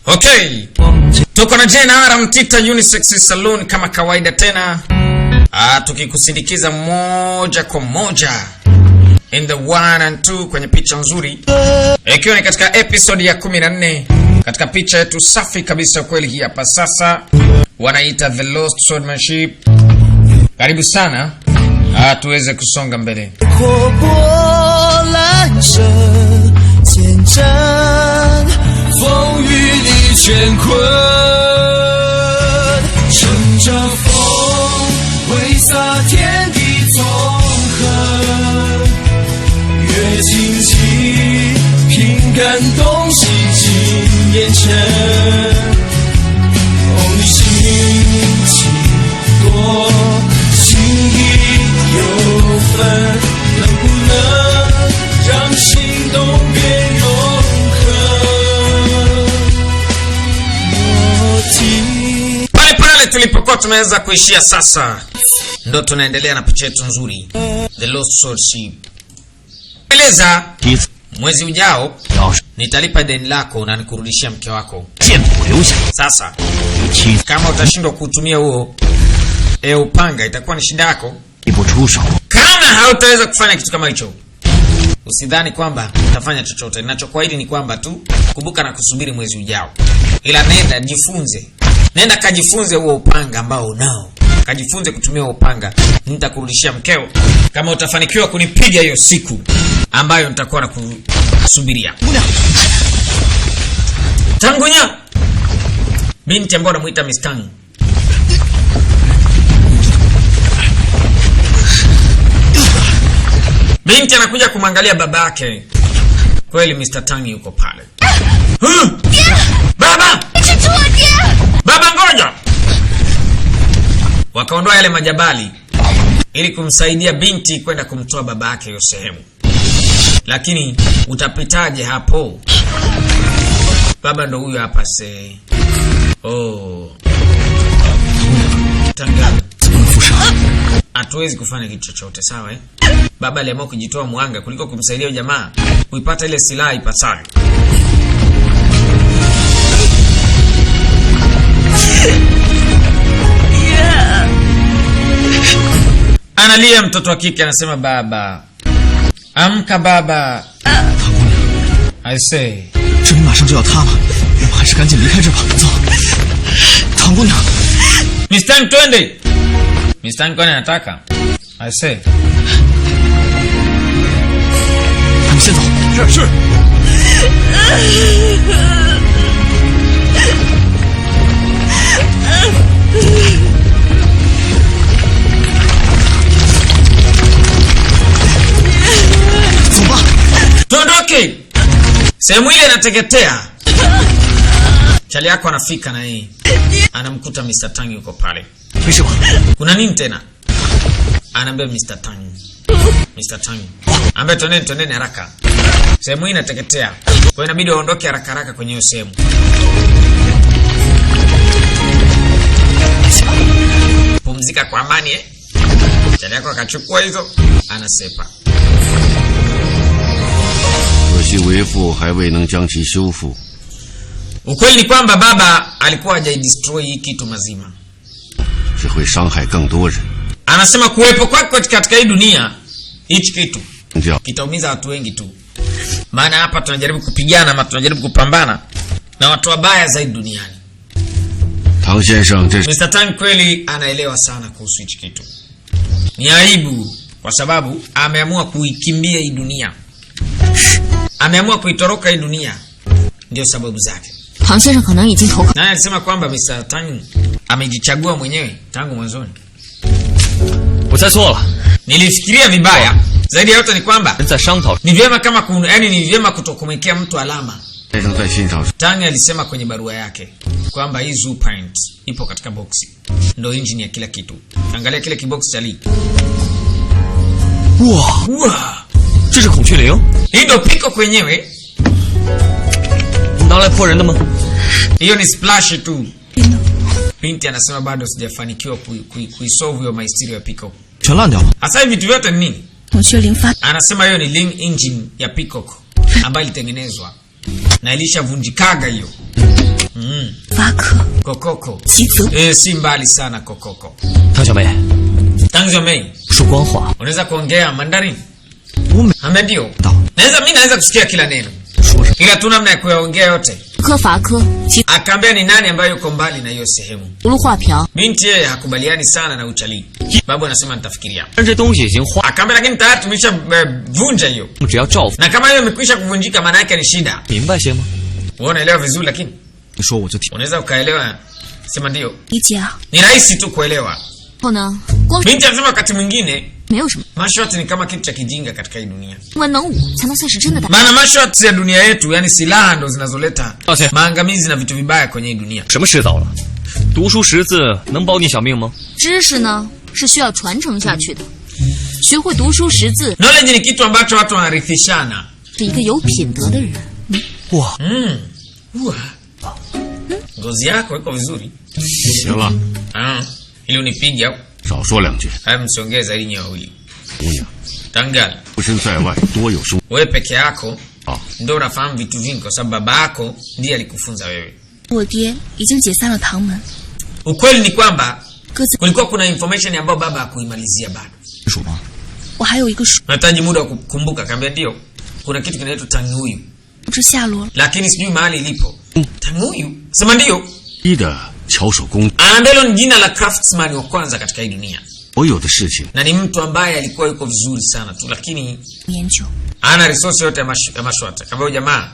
Okay, tuko na JNR Mtita Unisex Salon kama kawaida tena, tukikusindikiza moja kwa moja in the 1 and 2 kwenye picha nzuri, ikiwa ni katika episode ya 14 katika picha yetu safi kabisa kweli. Hii hapa sasa wanaita The Lost Swordmanship. Karibu sana, tuweze kusonga mbele. Tulipokuwa tumeweza kuishia sasa, ndo tunaendelea na picha yetu nzuri, The Lost Swordmanship. Eleza, mwezi ujao nitalipa deni lako na nikurudishia mke wako. Sasa kama utashindwa kutumia huo upanga, itakuwa ni shida yako. Kama hautaweza kufanya kitu kama hicho, usidhani kwamba utafanya chochote. Ninachokuahidi ni kwamba tu kumbuka na kusubiri mwezi ujao. Ila nenda jifunze. Nenda kajifunze huo upanga ambao unao. Kajifunze kutumia huo upanga. Nitakurudishia mkeo kama utafanikiwa kunipiga hiyo siku ambayo nitakuwa na kusubiria. Tangunya. Binti ambaye anamuita Miss Tang. Binti anakuja kumwangalia babake. Kweli Mr. Tang yuko pale. Baba! Baba ngoja! Wakaondoa yale majabali ili kumsaidia binti kwenda kumtoa babake hiyo sehemu. Lakini utapitaje hapo? Baba ndo huyo hapa se. Tangaza. Hatuwezi kufanya kitu chochote, sawa eh? Baba aliamua kujitoa muhanga kuliko kumsaidia jamaa kuipata ile silaha ipasavyo. Analia mtoto wa kike, anasema baba. Amka baba. I say. 这里马上就要塌了，我们还是赶紧离开这吧。走，唐姑娘。Miss Tang twende. Miss Tang kwani anataka? I say. 你先走。是。走吧。Tuondoke. Sehemu ile inateketea. Chali yako anafika na yeye. Anamkuta Mr. Tang yuko pale. Kuna nini tena? Anaambia Mr. Tang. Mr. Tang. Ambaye twendeni haraka. Sehemu hii inateketea. Kwa inabidi waondoke haraka kwenye hiyo sehemu. Pumzika kwa amani eh. Chali yako akachukua hizo, anasepa. 可惜为父还未能将其修复。 Ukweli ni kwamba baba alikuwa hajaidestroy hii kitu mazima. 只会伤害更多人。 Anasema kuwepo kwako katika hii dunia, hichi kitu kitaumiza watu wengi tu. Maana hapa tunajaribu kupigana ama tunajaribu kupambana na watu wabaya zaidi duniani. Tang Shensheng, Mr. Tang kweli anaelewa sana kuhusu hichi kitu. Ni aibu kwa sababu ameamua kuikimbia hii dunia. Ameamua kuitoroka hii dunia. Ndio sababu zake. Tang Shensheng 可能已经投靠。 Na alisema kwamba Mr. Tang amejichagua mwenyewe tangu mwanzoni. 我猜错了。 Nilifikiria vibaya. Zaidi ya yote ni kwamba 在商讨。 ni vyema kama ni vyema kutokumwekea mtu alama. 先生在信上。 Tang alisema kwenye barua yake kwamba hii Zoo Paint ipo katika boksi. Ndio engine ya kila kitu. Angalia kile kiboksi cha Lee. 哇！这是孔雀翎。 Hii ndio piko kwenyewe. 拿来破人的吗？ Hiyo ni splash tu. Binti anasema bado sijafanikiwa kuisolve hiyo mystery ya Peacock. 全烂掉了。 Hasa hivi vitu vyote ni nini? 孔雀翎发 Anasema hiyo ni Ling engine ya Peacock ambayo ilitengenezwa na ilishavunjikaga hiyo. 发科 Kokoko. 吉泽 Si mbali sana Kokoko. 汤小妹， Tangzo Mei, 说官话， unaweza kuongea Mandarin? 我没 Ame ndio. 到。 Naweza kusikia kila neno. 说什么？ Ila tu namna ya kuyaongea yote. 科法科吉 Akaambia ni nani ambaye yuko mbali na hiyo sehemu. 葫芦画瓢， Binti yeye hakubaliani sana na utalii. Babu anasema nitafikiria. 但这东西已经花， Akaambia lakini tayari tumeshavunja hiyo. 只要照付， Na kama hiyo imekwisha kuvunjika maana yake ni shida. 明白些吗？ Wewe unaelewa vizuri lakini 你说我就听。 unaweza ukaelewa. Sema ndio. 理解啊。 Ni rahisi tu kuelewa. 后呢，光 Binti anasema wakati mwingine 没有什么， mashot ni kama kitu cha kijinga katika hii dunia. 我能武才能算是真的大。 Maana mashot ya dunia yetu, yani silaha ndo zinazoleta Okay. maangamizi na vitu vibaya kwenye hii dunia. 什么迟早了？读书识字能保你小命吗？ 知识呢是需要传承下去的，学会读书识字 Knowledge ni kitu ambacho watu wanarithishana. 是一个有品德的人。 哇， Uwa. Ngozi yako iko vizuri. 行了， Ili unipige au? 少说两句。 Haya msiongee zaidi nyewe wawili. 姑娘， Tangal, 出身在外，多有生 wewe peke yako 啊。 ndio unafahamu vitu vingi kwa sababu baba yako ndiye alikufunza wewe. 我爹已经解散了唐门， Ukweli ni kwamba 各自 kulikuwa kuna information ambayo baba hakuimalizia bado. 属吗？ 我还有一个叔， Nahitaji muda wa kukumbuka. Kaambia ndio. Kuna kitu kinaitwa Tanguyu. 不知下落了。 Lakini sijui mahali ilipo. Tanguyu? Sema ndio. 一的巧手工， Anaambia ni jina la craftsman wa kwanza katika hii dunia. 所有的事情 Na ni mtu ambaye alikuwa yuko vizuri sana tu lakini 研究 hana resource yote ya mashwata. Kaambia huyu jamaa,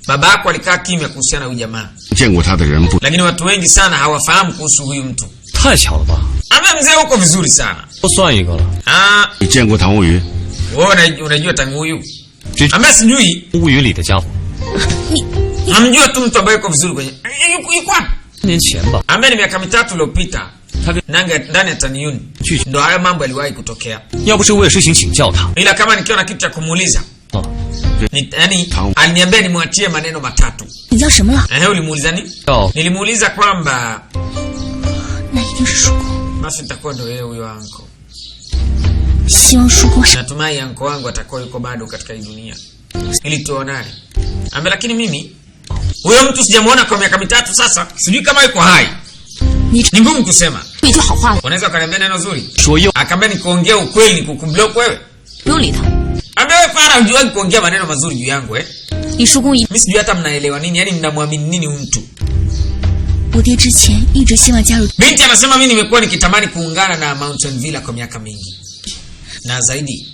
baba yako alikaa kimya kuhusiana na huyu jamaa. 见过他的人不 Lakini watu wengi sana hawafahamu kuhusu huyu mtu. 太巧了吧！ Ama mzee uko vizuri sana. 都算一个了。 Ah, 你见过唐无云？ wewe unajua Tanguyu? 这 Ambaye sijui. 乌云里的家伙， Namjua tu mtu ambaye yuko vizuri kwenye. Yuko wapi? 3年前吧， Ambaye ni miaka 3 iliyopita 他跟 ndani ya Taniyun. 去， Ndio hayo mambo yaliwahi kutokea. 要不是我也是想请教他， Ila kama nikiwa na kitu cha kumuuliza, 啊， yani aliniambia nimwachie maneno matatu. 你叫什么了？ Ulimuuliza nini? 叫 Nilimuuliza kwamba 那一定是叔公， basi itakuwa ndio yeye huyo anko. 希望叔公是 Natumai anko wangu atakuwa yuko bado katika hii dunia. Ili tuonane. Ambe lakini mimi huyo mtu sijamuona kwa miaka 3 sasa. Sijui kama yuko hai. 你 Ni ngumu kusema. 说一句好话了， Unaweza ukaniambia neno zuri? 说又 Akaambia nikuongea ukweli ni kukublock wewe. 不用理他。 Ambe wewe fara unajua kuongea maneno mazuri juu yangu eh? 你叔公一， Mimi sijui hata mnaelewa nini, yani mnamwamini nini huyu mtu. 我爹之前一直希望加入， Binti anasema mimi nimekuwa nikitamani kuungana na Mountain Villa kwa miaka mingi. Na zaidi,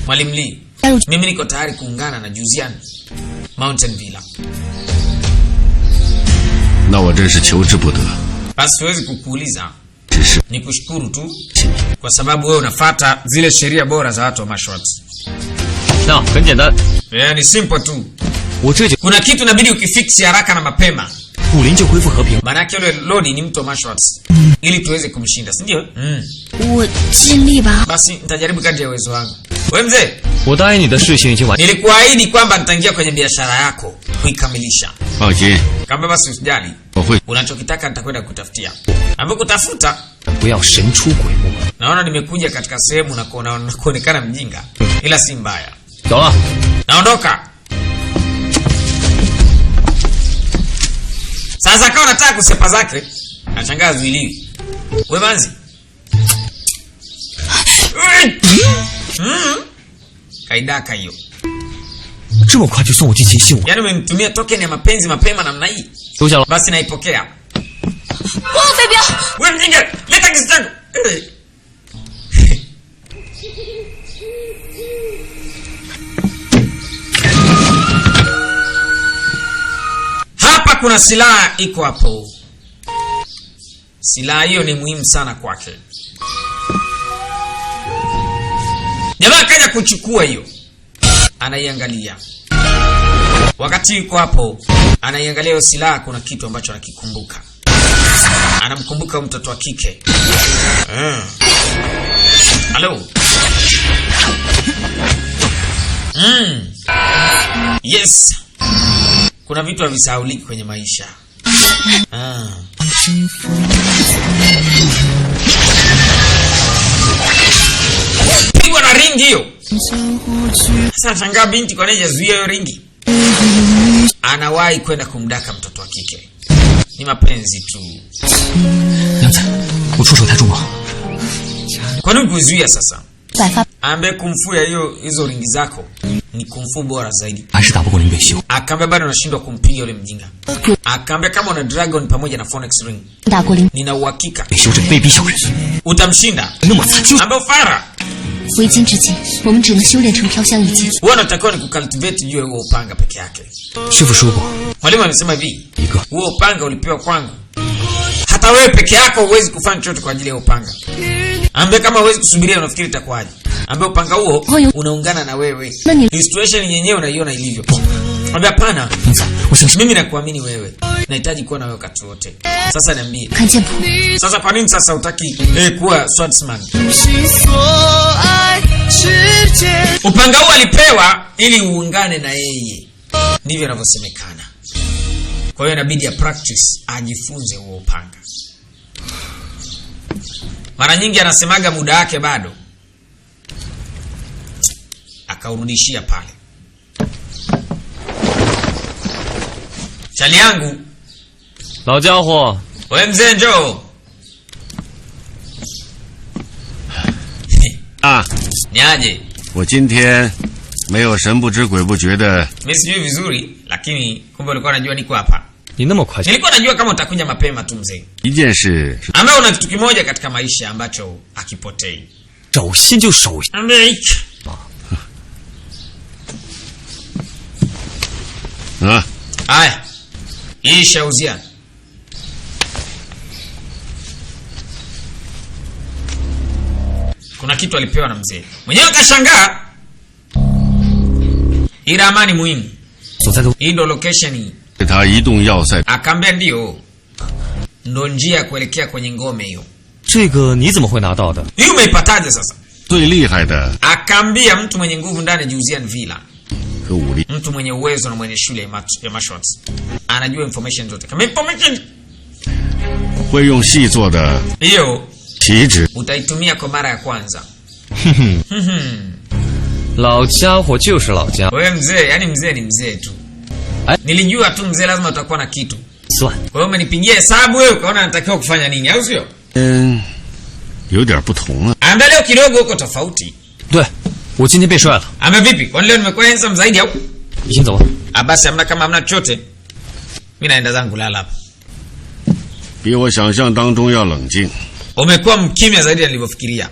Mwalimu Lee, 加入 mimi niko tayari kuungana na Juzian Mountain Villa. 那我真是求之不得。 Basi siwezi kukuuliza, 只是 nikushukuru tu 请你 kwa sababu wewe unafuata zile sheria bora za watu wa Mashwat. 那很简单， Ni simple tu. 我这就 Kuna kitu inabidi ukifiksi haraka na mapema. 武林就恢复和平。 Maana yake yule Lodi ni mtu wa Mashwat. Ili tuweze kumshinda, si ndio? 我尽力吧。 Basi nitajaribu kadri ya uwezo wangu. Wewe mzee, 我答应你的事情已经完， nilikuahidi kwamba nitaingia kwenye biashara yako kuikamilisha. 放心， Kama basi usijali. 我会 Unachokitaka nitakwenda kutafutia. Ambapo kutafuta, 不要神出鬼没。 naona nimekuja katika sehemu na kuonekana mjinga. Ila si mbaya. 走了。 Naondoka. Sasa kama nataka kusepa zake, anashangaa zuiliwi. Wewe manzi. Kaidaka hiyo. 这么快就送我进秦西武， Yaani umemtumia token ya mapenzi mapema namna hii. 留下了。 Basi naipokea. 光飞镖， Wewe mjinga, leta kisu changu. Hapa kuna silaha iko hapo. Silaha hiyo ni muhimu sana kwake. Jamaa kaja kuchukua hiyo. Anaiangalia. Wakati yuko hapo, anaiangalia hiyo silaha, kuna kitu ambacho anakikumbuka. Anamkumbuka mtoto wa kike. Hello. Yes. Kuna vitu havisahauliki kwenye maisha. Pigwa na ringi hiyo. Sasa shangaa binti kwa nini hajazuia hiyo ringi? Anawahi kwenda kumdaka mtoto wa kike. ni mapenzi tu. 娘子，我出手太重了。 Kwa nini kuzuia sasa? 百发 Ambe kumfuya hizo ringi zako ni kumfu bora zaidi. 还是打不过林月修。 Akaambia bado unashindwa kumpiga yule mjinga. Akaambia kama una dragon pamoja na Phoenix ring, 打过林， nina uhakika 月修这卑鄙小人， utamshinda. 那么惨就 Ambe ufara. 为今之计，我们只能修炼成飘香一剑。 Wewe unatakiwa ni kucultivate juu ya huo upanga peke yake. 师傅说过， Mwalimu amesema hivi, 一个 huo upanga ulipewa kwangu. Hata wewe peke yako huwezi kufanya chochote kwa ajili ya upanga. Ambe kama huwezi kusubiria unafikiri itakuwaje? Ambe upanga huo unaungana na wewe. Situation yenyewe unaiona ilivyo. Ambe hapana. 娘子，我相信 Mimi nakuamini wewe. Nahitaji kuwa na wewe wakati wote. Sasa niambie. 看剑谱， Sasa kwa nini sasa hutaki kuwa swordsman? 心所爱世界 Upanga huu alipewa ili uungane na yeye. Ndivyo inavyosemekana. Kwa hiyo inabidi ya practice, ajifunze huo upanga. Mara nyingi anasemaga muda wake bado. Akaurudishia pale. Chali yangu, 老家伙， wewe mzee njoo. 啊， Ni aje? 我今天没有神不知鬼不觉的， Mimi sijui vizuri, lakini kumbe ulikuwa unajua niko hapa. 你那么快就 Nilikuwa najua kama utakuja mapema tu mzee. 一件事是 Ambaye una kitu kimoja katika maisha ambacho akipotei. 手心就手， Ambaye 啊， haya. Hii shauzia. Kuna kitu alipewa na mzee. Mwenyewe akashangaa. Hii ramani muhimu. 所在的 Hii ndo location. 是他移动要塞， Akaambia ndio. Ndo njia ya kuelekea kwenye ngome hiyo. 这个你怎么会拿到的？ Hii umeipataje sasa? 最厉害的 Akaambia mtu mwenye nguvu ndani ya Juzian Villa. 和武力， Mtu mwenye uwezo na mwenye shule ya martial anajua information zote. Kama information 会用细做的 hiyo 旗帜， utaitumia kwa mara ya kwanza. 老家伙就是老家伙， Wewe mzee, yani mzee ni mzee tu. Nilijua tu mzee lazima utakuwa na kitu. 算 Kwa hiyo umenipigia hesabu wewe ukaona natakiwa kufanya nini, au sio? 有点不同了。 Ambe leo kidogo uko tofauti. 对，我今天被帅了， Ambe vipi? Kwani leo nimekuwa handsome zaidi au? 你先走吧。 Basi hamna kama hamna chochote. Mimi naenda zangu lala hapa. 比我想象当中要冷静。 Umekuwa mkimya zaidi nilivyofikiria.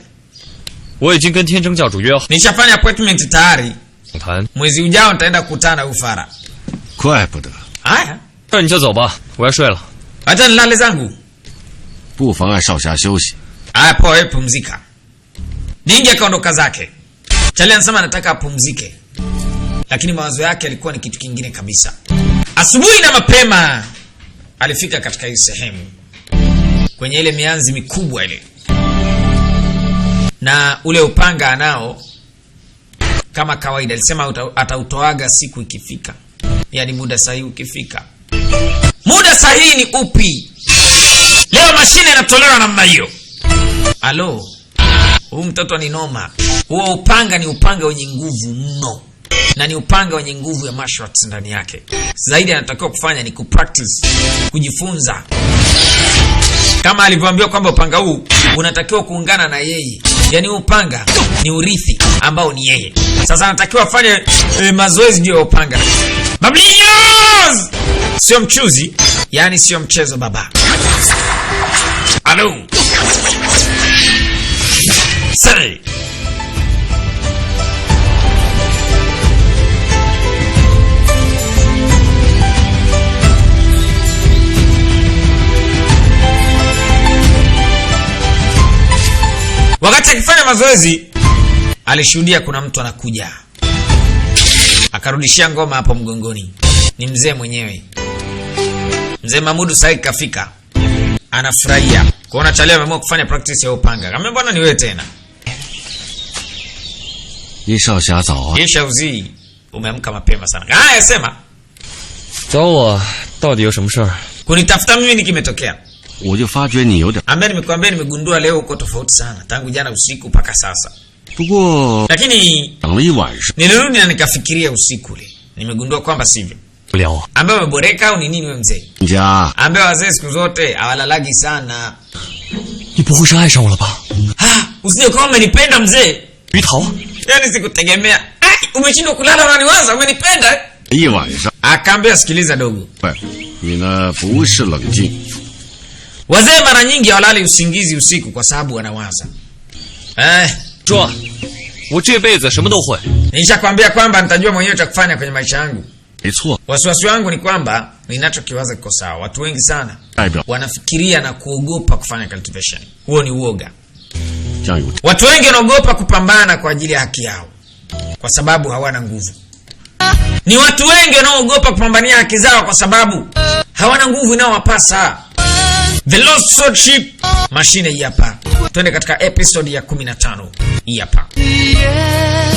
我已经跟天征教主约好 Nishafanya appointment tayari. 谈， Mwezi ujao nitaenda kukutana na Ufara. 怪不得， Haya. 那你就走吧，我要睡了。 Acha nilale zangu. 不妨碍少侠休息。 Haya poa, wewe pumzika. Dingi akaondoka zake. Chali anasema anataka apumzike. Lakini mawazo yake yalikuwa ni kitu kingine kabisa. Asubuhi na mapema alifika katika hii sehemu. Kwenye ile mianzi mikubwa ile. Na ule upanga anao kama kawaida alisema atautoaga siku ikifika. Yaani muda sahihi ukifika. Muda sahihi ni upi? Leo mashine inatolewa namna hiyo. Alo. Huyu mtoto ni noma. Huo upanga ni upanga wenye nguvu mno. Na ni upanga wenye nguvu ya martial arts ndani yake. Zaidi anatakiwa kufanya ni kupractice, kujifunza. Kama alivyoambiwa kwamba upanga huu unatakiwa kuungana na yeye. Yaani upanga ni urithi ambao ni yeye. Sasa anatakiwa afanye mazoezi juu ya upanga. Bablios! Sio mchuzi, yaani sio mchezo baba. Alo. Say. Wakati akifanya mazoezi alishuhudia kuna mtu anakuja. Akarudishia ngoma hapo mgongoni. Ni mzee mwenyewe. Mzee Mamudu Said kafika. Anafurahia kuona Chali ameamua kufanya practice ya upanga. Kama mbona ni wewe tena? 叶少侠早啊！ Yesha uzi umeamka mapema sana. Haya sema. 找我到底有什么事儿？ Kunitafuta mimi ni kimetokea. 我就发觉你有点， Ambaye nimekuambia nimegundua leo uko tofauti sana tangu jana usiku mpaka sasa. 不过 Lakini 等了一晚上， nilirudi na nikafikiria usiku ule. Nimegundua kwamba sivyo. 不了啊。 Ambaye umeboreka au ni nini wewe mzee? 家 Ambaye wazee siku zote hawalalagi sana. 你不会是爱上我了吧？ Usije kama umenipenda mzee. 于桃， Yaani sikutegemea. Umeshindwa kulala unaniwaza umenipenda? 一晚上， Akaambia sikiliza dogo. 喂，你呢不是冷静， Wazee mara nyingi hawalali usingizi usiku kwa sababu wanawaza. 说，我这辈子什么都会。 Nishakwambia kwamba nitajua mwenyewe cha kufanya kwenye maisha yangu. 没错， Wasiwasi wangu ni kwamba ninachokiwaza kiko sawa. Watu wengi sana 代表 wanafikiria na kuogopa kufanya cultivation. Huo ni uoga. 酱油。 Watu wengi wanaogopa kupambana kwa ajili ya haki yao kwa sababu hawana nguvu. Ni watu wengi wanaoogopa kupambania haki zao kwa sababu hawana nguvu inayowapasa. The Lost Swordship mashine hii hapa. Twende katika episode ya 15 hii hapa. Yeah.